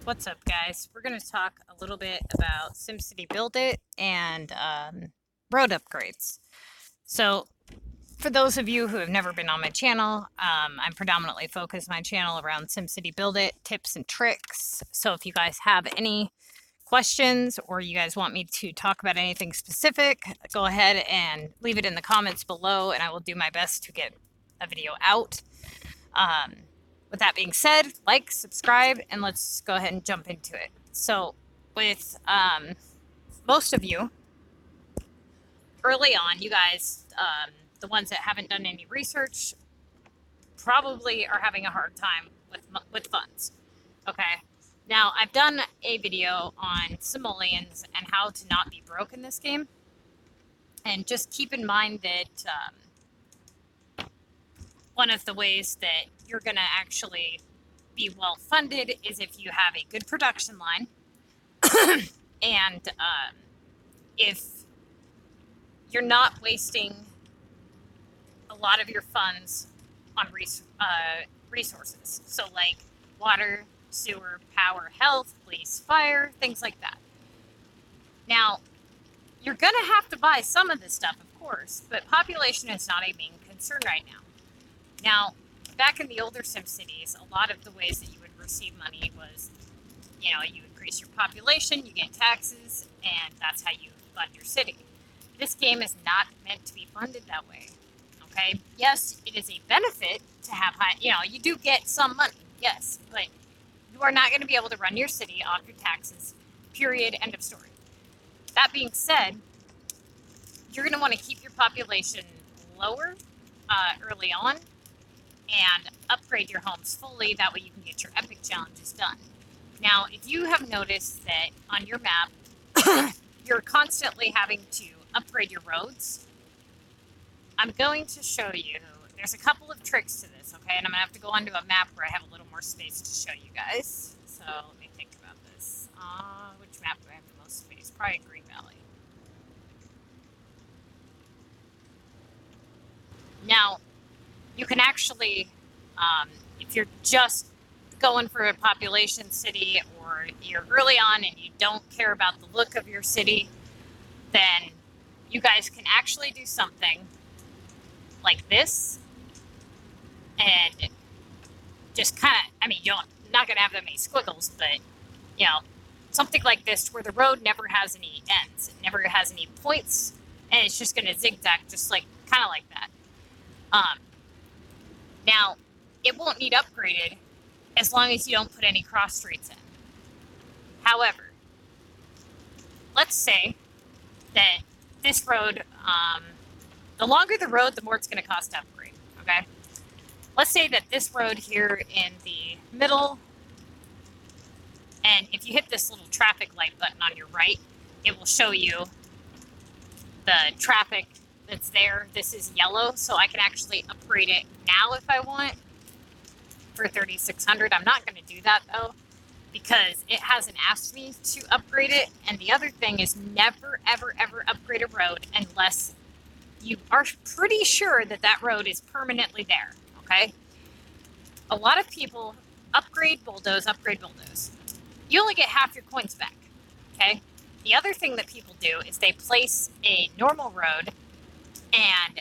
What's up, guys? We're going to talk a little bit about SimCity Build It and road upgrades. So, for those of you who have never been on my channel, I'm predominantly focused my channel around SimCity Build It tips and tricks. So, if you guys have any questions or you guys want me to talk about anything specific, go ahead and leave it in the comments below, and I will do my best to get a video out. With that being said, like, subscribe, and let's go ahead and jump into it. So, with most of you, early on, you guys, the ones that haven't done any research, probably are having a hard time with funds. Okay. Now, I've done a video on simoleons and how to not be broke in this game. And just keep in mind that one of the ways that you're going to actually be well funded is if you have a good production line and if you're not wasting a lot of your funds on resources. So like water, sewer, power, health, police, fire, things like that. Now, you're going to have to buy some of this stuff, of course, but population is not a main concern right now. Now, back in the older SimCities, a lot of the ways that you would receive money was, you increase your population, you get taxes, and that's how you fund your city. This game is not meant to be funded that way, okay? Yes, it is a benefit to have high, you do get some money, yes, but you are not going to be able to run your city off your taxes, period, end of story. That being said, you're going to want to keep your population lower early on and upgrade your homes fully. That way you can get your epic challenges done. Now, if you have noticed that on your map, you're constantly having to upgrade your roads, I'm going to show you, there's a couple of tricks to this, okay? And I'm going to have to go onto a map where I have a little more space to show you guys. So let me think about this. Which map do I have the most space? Probably Green Valley. Now, you can actually, if you're just going for a population city or you're early on and you don't care about the look of your city, then you guys can actually do something like this and just kind of, you're not going to have that many squiggles, but, something like this where the road never has any ends. It never has any points, and it's just going to zigzag just like, kind of like that. Now, it won't need upgraded as long as you don't put any cross streets in. However, let's say that this road, the longer the road, the more it's going to cost to upgrade, okay? Let's say that this road here in the middle, and if you hit this little traffic light button on your right, it will show you the traffic that's there. This is yellow, so I can actually upgrade it now if I want for 3,600. I'm not going to do that though because it hasn't asked me to upgrade it. And the other thing is never, ever, ever upgrade a road unless you are pretty sure that that road is permanently there, okay? A lot of people upgrade, bulldoze. You only get half your coins back, okay? The other thing that people do is they place a normal road and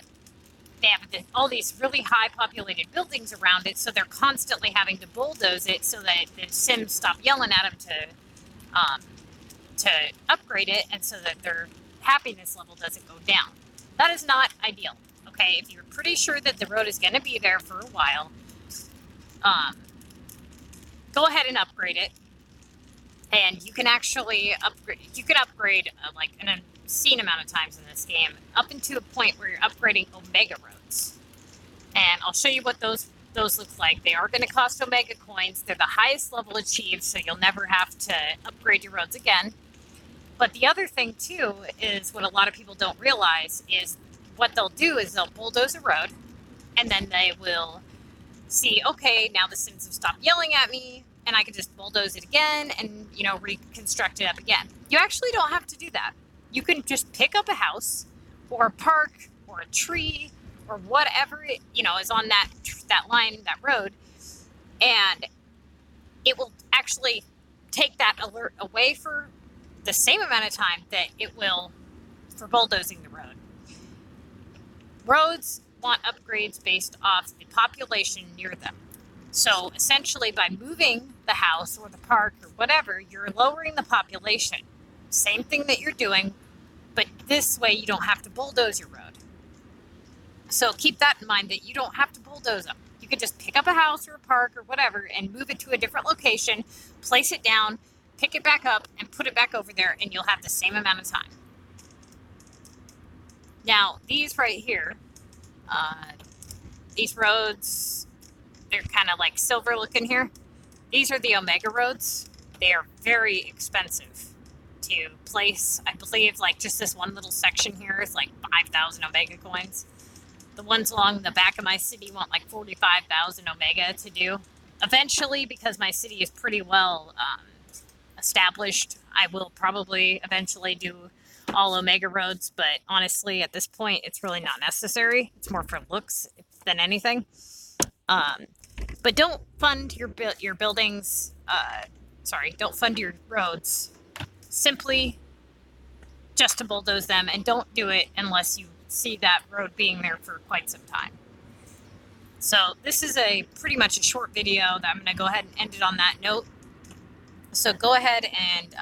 they have all these really high populated buildings around it, so they're constantly having to bulldoze it so that the Sims stop yelling at them to upgrade it, and so that their happiness level doesn't go down. That is not ideal, okay? If you're pretty sure that the road is going to be there for a while, go ahead and upgrade it. And you can actually upgrade, like an obscene amount of times in this game, up into a point where you're upgrading Omega roads. And I'll show you what those look like. They are going to cost Omega coins. They're the highest level achieved, so you'll never have to upgrade your roads again. But the other thing, too, is what a lot of people don't realize is what they'll do is they'll bulldoze a road, and then they will see, okay, now the Sims have stopped yelling at me, and I can just bulldoze it again and, reconstruct it up again. You actually don't have to do that. You can just pick up a house or a park or a tree or whatever, is on that line, that road, and it will actually take that alert away for the same amount of time that it will for bulldozing the road. Roads want upgrades based off the population near them. So essentially, by moving the house or the park or whatever, you're lowering the population. Same thing that you're doing, but this way you don't have to bulldoze your road. So keep that in mind, that you don't have to bulldoze them. You can just pick up a house or a park or whatever and move it to a different location, place it down, pick it back up, and put it back over there, and you'll have the same amount of time. Now, these right here, these roads, they're kind of like silver looking here. These are the Omega roads. They are very expensive to place. I believe like just this one little section here is like 5,000 Omega coins. The ones along the back of my city want like 45,000 Omega to do. Eventually, because my city is pretty well established, I will probably eventually do all Omega roads, but honestly, at this point, it's really not necessary. It's more for looks than anything. But don't fund your buildings. Don't fund your roads simply just to bulldoze them, and don't do it unless you see that road being there for quite some time. So this is pretty much a short video that I'm going to go ahead and end it on that note. So go ahead and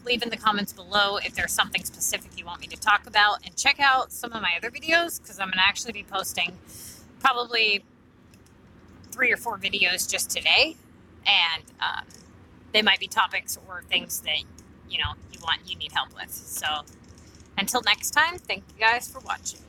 leave in the comments below if there's something specific you want me to talk about, and check out some of my other videos, because I'm going to actually be posting probably 3 or 4 videos just today, and they might be topics or things that you need help with. So until next time, thank you guys for watching.